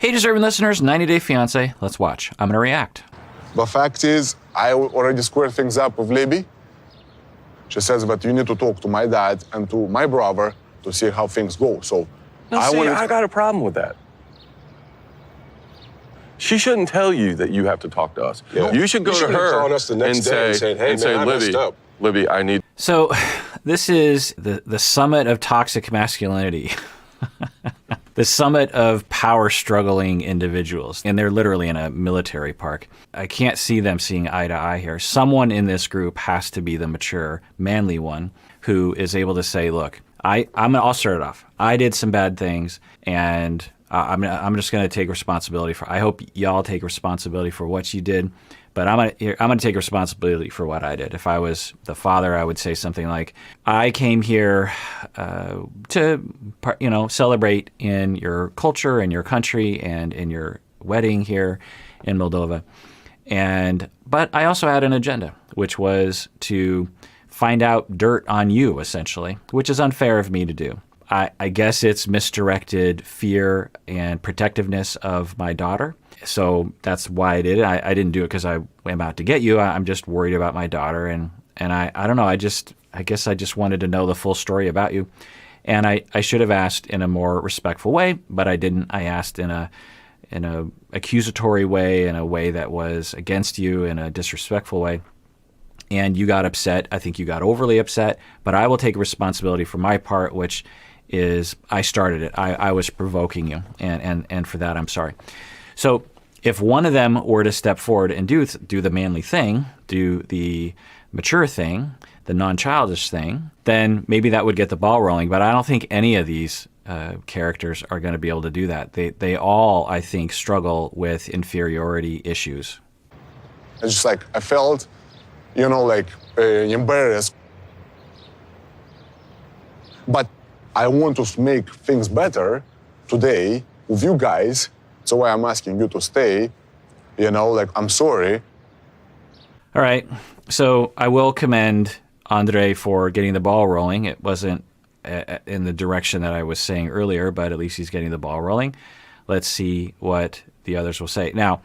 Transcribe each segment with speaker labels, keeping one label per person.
Speaker 1: Hey, deserving listeners, 90 Day Fiancé. Let's watch. I'm going to react.
Speaker 2: The fact is, I already squared things up with Libby. She says that you need to talk to my dad and to my brother to see how things go. So
Speaker 3: I got a problem with that. She shouldn't tell you that you have to talk to us.
Speaker 4: Yeah.
Speaker 3: You should go
Speaker 4: You
Speaker 3: to
Speaker 4: have
Speaker 3: her
Speaker 4: called us the next
Speaker 3: and
Speaker 4: day and said, "Hey, man, I messed up."
Speaker 3: Libby, I need.
Speaker 1: So this is the summit of toxic masculinity. The summit of power-struggling individuals. And they're literally in a military park. I can't see them seeing eye to eye here. Someone in this group has to be the mature, manly one who is able to say, look, I'll start it off. I did some bad things, and I'm just going to take responsibility for. I hope y'all take responsibility for what you did, but I'm going to take responsibility for what I did. If I was the father, I would say something like, I came here to celebrate in your culture, in your country, and in your wedding here in Moldova. But I also had an agenda, which was to find out dirt on you, essentially, which is unfair of me to do. I guess it's misdirected fear and protectiveness of my daughter. So that's why I did it. I didn't do it because I am out to get you. I'm just worried about my daughter. And I don't know. I guess I just wanted to know the full story about you. And I should have asked in a more respectful way, but I didn't. I asked in a accusatory way, in a way that was against you, in a disrespectful way. And you got upset. I think you got overly upset. But I will take responsibility for my part, which is I started it. I was provoking you. And for that, I'm sorry. So if one of them were to step forward and do the manly thing, do the mature thing, the non-childish thing, then maybe that would get the ball rolling. But I don't think any of these characters are going to be able to do that. They all, I think, struggle with inferiority issues.
Speaker 2: it's just like I felt, embarrassed. But I want to make things better today with you guys. So why I'm asking you to stay, I'm sorry.
Speaker 1: All right. So I will commend Andrei for getting the ball rolling. It wasn't in the direction that I was saying earlier, but at least he's getting the ball rolling. Let's see what the others will say. Now,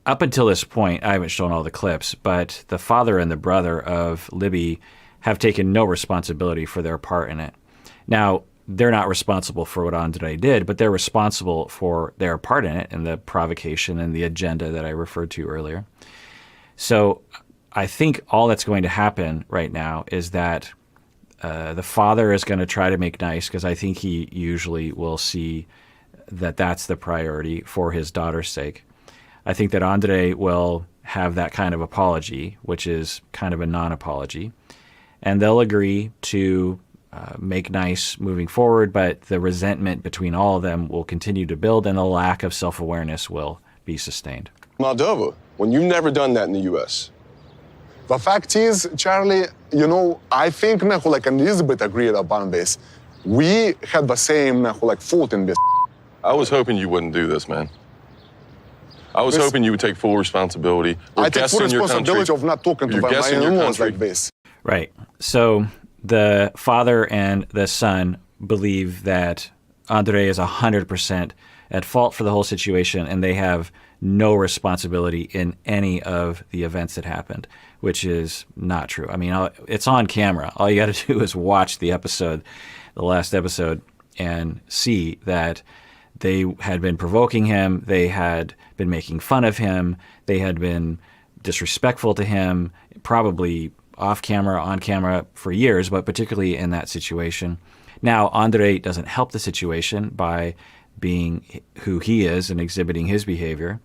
Speaker 1: up until this point, I haven't shown all the clips, but the father and the brother of Libby have taken no responsibility for their part in it. Now, they're not responsible for what Andrei did, but they're responsible for their part in it and the provocation and the agenda that I referred to earlier. So I think all that's going to happen right now is that the father is going to try to make nice, because I think he usually will see that that's the priority for his daughter's sake. I think that Andrei will have that kind of apology, which is kind of a non-apology, and they'll agree to make nice moving forward, but the resentment between all of them will continue to build, and the lack of self-awareness will be sustained.
Speaker 4: Moldova, when you've never done that in the U.S.
Speaker 2: The fact is, Charlie, I think like Elizabeth agreed upon this. We had the same fault in this.
Speaker 3: I was hoping you wouldn't do this, man. I was hoping you would take full responsibility.
Speaker 2: I take full responsibility of not talking to my in-laws like this.
Speaker 1: Right. So the father and the son believe that Andrei is 100% at fault for the whole situation, and they have no responsibility in any of the events that happened, which is not true. I mean, it's on camera. All you got to do is watch the last episode, and see that they had been provoking him, they had been making fun of him, they had been disrespectful to him, probably off camera, on camera for years, but particularly in that situation. Now, Andrei doesn't help the situation by being who he is and exhibiting his behavior,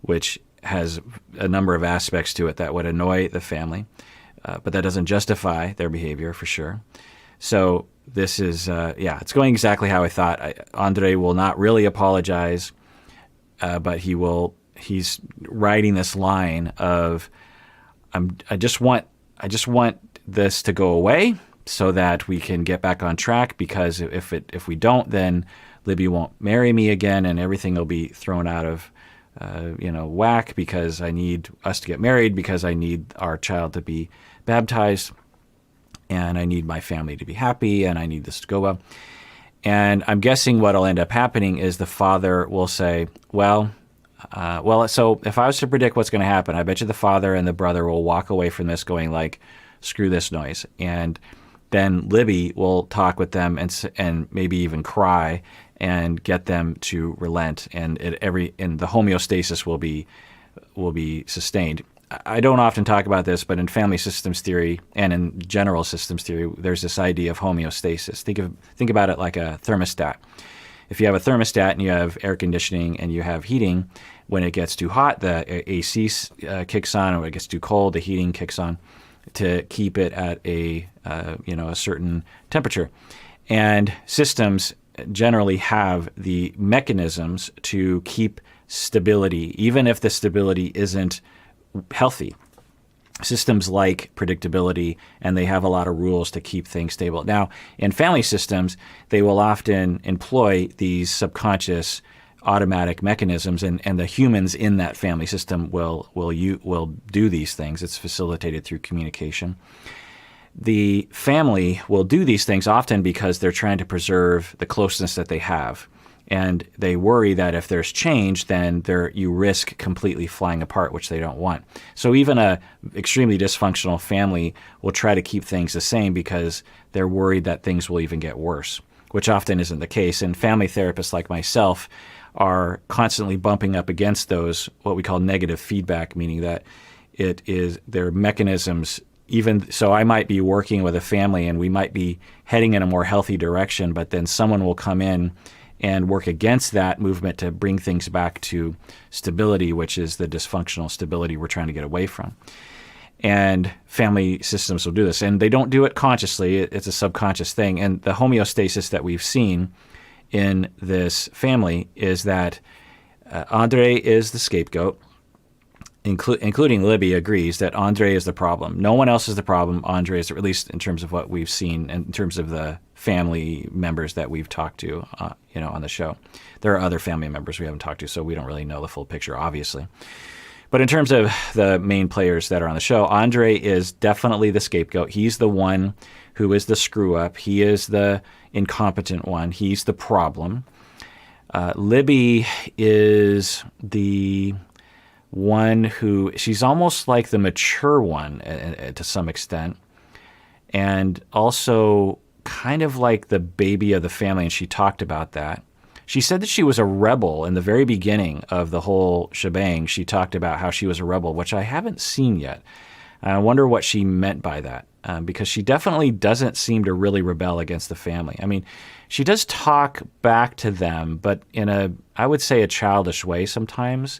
Speaker 1: which has a number of aspects to it that would annoy the family, but that doesn't justify their behavior for sure. So this is, it's going exactly how I thought. Andrei will not really apologize, but he's riding this line of, I just want this to go away so that we can get back on track, because if we don't, then Libby won't marry me again, and everything will be thrown out of whack, because I need us to get married, because I need our child to be baptized, and I need my family to be happy, and I need this to go well. And I'm guessing what'll end up happening is the father will say, well, so if I was to predict what's going to happen, I bet you the father and the brother will walk away from this going like, screw this noise. And then Libby will talk with them and maybe even cry and get them to relent, and the homeostasis will be sustained. I don't often talk about this, but in family systems theory and in general systems theory, there's this idea of homeostasis. Think about it like a thermostat. If you have a thermostat and you have air conditioning and you have heating, when it gets too hot, the AC kicks on, or when it gets too cold, the heating kicks on to keep it at a certain temperature. And systems generally have the mechanisms to keep stability, even if the stability isn't healthy. Systems like predictability, and they have a lot of rules to keep things stable. Now, in family systems, they will often employ these subconscious automatic mechanisms, and the humans in that family system will do these things. It's facilitated through communication. The family will do these things often because they're trying to preserve the closeness that they have. And they worry that if there's change, then you risk completely flying apart, which they don't want. So even a extremely dysfunctional family will try to keep things the same because they're worried that things will even get worse, which often isn't the case. And family therapists like myself are constantly bumping up against those, what we call negative feedback, meaning that there are mechanisms. Even so, I might be working with a family and we might be heading in a more healthy direction, but then someone will come in and work against that movement to bring things back to stability, which is the dysfunctional stability we're trying to get away from. And family systems will do this. And they don't do it consciously. It's a subconscious thing. And the homeostasis that we've seen in this family is that Andrei is the scapegoat, including Libby agrees that Andrei is the problem. No one else is the problem. Andrei is, at least in terms of what we've seen, in terms of the family members that we've talked to, on the show. There are other family members we haven't talked to, so we don't really know the full picture, obviously. But in terms of the main players that are on the show, Andrei is definitely the scapegoat. He's the one who is the screw-up. He is the incompetent one. He's the problem. Libby is the one who, she's almost like the mature one to some extent, and also kind of like the baby of the family, and she talked about that. She said that she was a rebel in the very beginning of the whole shebang. She talked about how she was a rebel, which I haven't seen yet. I wonder what she meant by that, because she definitely doesn't seem to really rebel against the family. I mean, she does talk back to them, but in I would say, a childish way sometimes.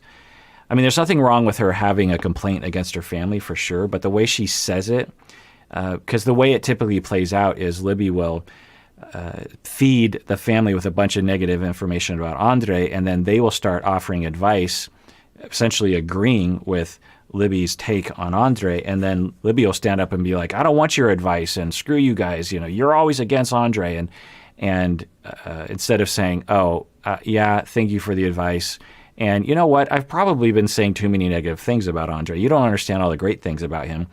Speaker 1: I mean, there's nothing wrong with her having a complaint against her family for sure, but the way she says it, because the way it typically plays out is Libby will feed the family with a bunch of negative information about Andrei, and then they will start offering advice, essentially agreeing with Libby's take on Andrei, and then Libby will stand up and be like, I don't want your advice, and screw you guys, you're always against Andrei, and instead of saying, yeah, thank you for the advice, and you know what, I've probably been saying too many negative things about Andrei. You don't understand all the great things about him.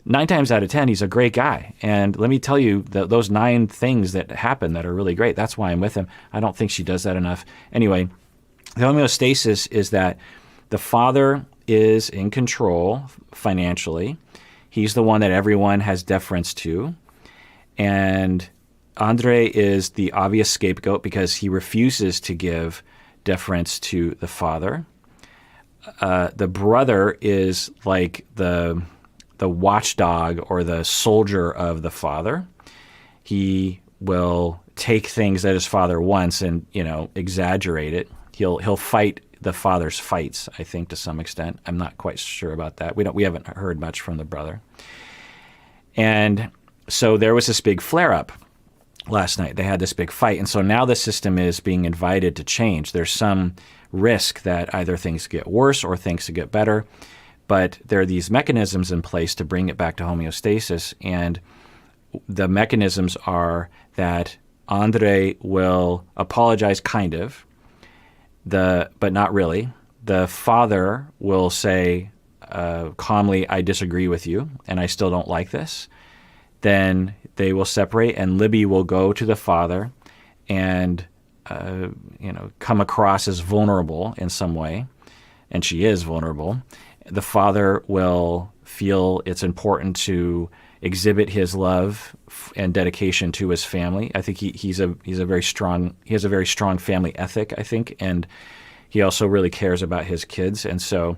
Speaker 1: 9 times out of 10, he's a great guy. And let me tell you, those 9 things that happen that are really great, that's why I'm with him. I don't think she does that enough. Anyway, the homeostasis is that the father is in control financially. He's the one that everyone has deference to. And Andrei is the obvious scapegoat because he refuses to give deference to the father. The brother is like the watchdog or the soldier of the father. He will take things that his father wants and, exaggerate it. He'll fight the father's fights, I think, to some extent. I'm not quite sure about that. We haven't heard much from the brother. And so there was this big flare-up last night. They had this big fight. And so now the system is being invited to change. There's some risk that either things get worse or things get better. But there are these mechanisms in place to bring it back to homeostasis, and the mechanisms are that Andrei will apologize, kind of, but not really. The father will say calmly, I disagree with you, and I still don't like this. Then they will separate, and Libby will go to the father and come across as vulnerable in some way, and she is vulnerable, the father will feel it's important to exhibit his love and dedication to his family. I think he has a very strong family ethic, I think, and he also really cares about his kids, and so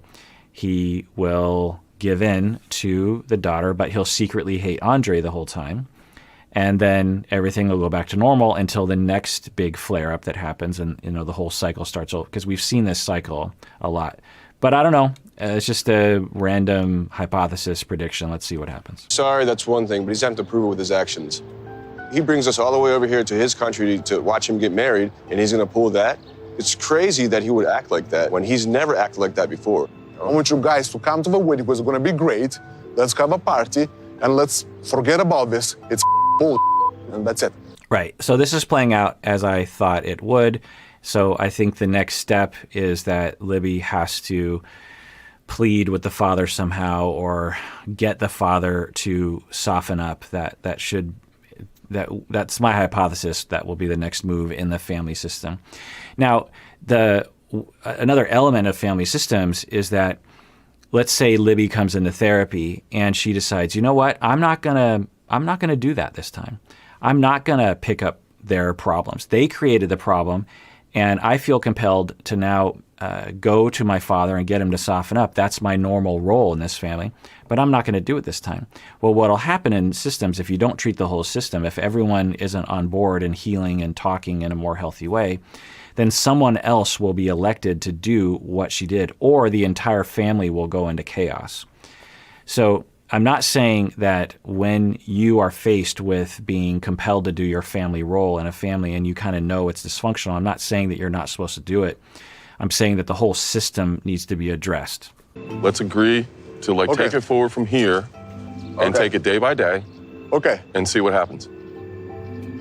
Speaker 1: he will give in to the daughter, but he'll secretly hate Andrei the whole time. And then everything will go back to normal until the next big flare-up that happens, and the whole cycle starts over. Because we've seen this cycle a lot. But I don't know. It's just a random hypothesis prediction. Let's see what happens.
Speaker 4: Sorry, that's one thing, but he's having to prove it with his actions. He brings us all the way over here to his country to watch him get married, and he's going to pull that? It's crazy that he would act like that when he's never acted like that before.
Speaker 2: I want you guys to come to the wedding because it's going to be great. Let's have a party, and let's forget about this. It's bull, and that's it.
Speaker 1: Right. So this is playing out as I thought it would. So I think the next step is that Libby has to plead with the father somehow, or get the father to soften up. That's my hypothesis. That will be the next move in the family system. Now, another element of family systems is that, let's say Libby comes into therapy and she decides, you know what, I'm not gonna do that this time. I'm not gonna pick up their problems. They created the problem, and I feel compelled to now go to my father and get him to soften up. That's my normal role in this family, but I'm not going to do it this time. Well, what'll happen in systems, if you don't treat the whole system, if everyone isn't on board and healing and talking in a more healthy way, then someone else will be elected to do what she did, or the entire family will go into chaos. So I'm not saying that when you are faced with being compelled to do your family role in a family and you kind of know it's dysfunctional, I'm not saying that you're not supposed to do it. I'm saying that the whole system needs to be addressed.
Speaker 3: Let's agree to take it forward from here and take it day by day.
Speaker 2: Okay.
Speaker 3: And see what happens.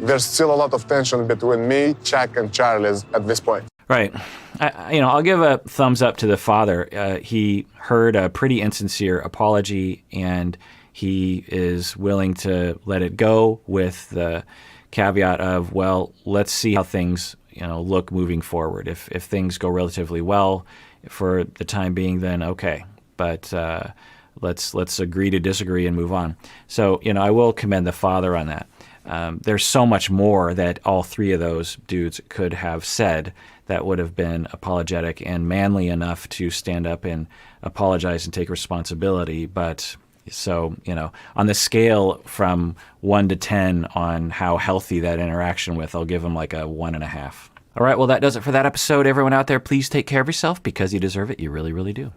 Speaker 2: There's still a lot of tension between me, Chuck, and Charlie at this point.
Speaker 1: Right. I'll give a thumbs up to the father. He heard a pretty insincere apology, and he is willing to let it go with the caveat of, well, let's see how things look moving forward. If things go relatively well for the time being, then okay. But let's agree to disagree and move on. So I will commend the father on that. There's so much more that all three of those dudes could have said that would have been apologetic and manly enough to stand up and apologize and take responsibility. But so, on the scale from 1 to 10 on how healthy that interaction with, I'll give them like a 1.5. All right, well, that does it for that episode. Everyone out there, please take care of yourself because you deserve it. You really, really do.